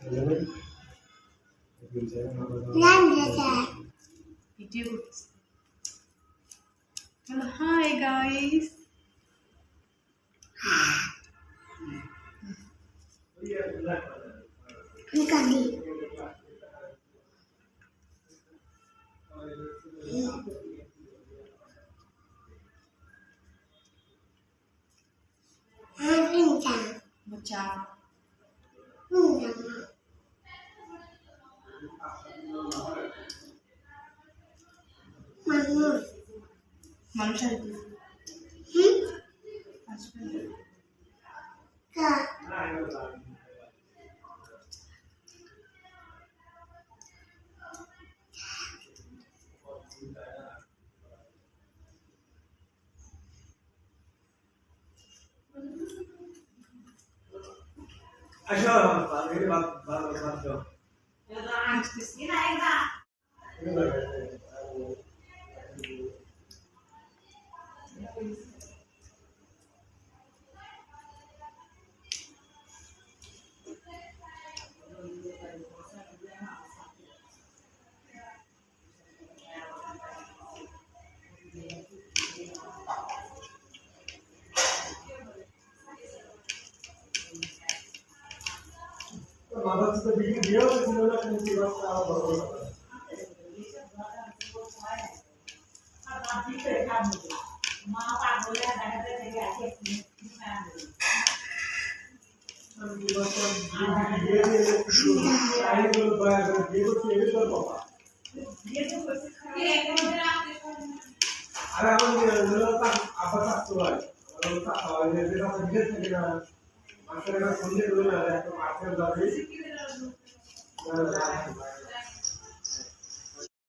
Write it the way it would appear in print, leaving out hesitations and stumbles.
Video. Hello, hi guys. बच्चा मनुष्य अच्छा मेरी बात बात बात करो ये तो आज किसकी ना एक बार माता से वीडियो दिया और इन्होंने अपनी सेवा का बरोबर आप भी पे काम मां पास बोले दादा से लेके आके अरे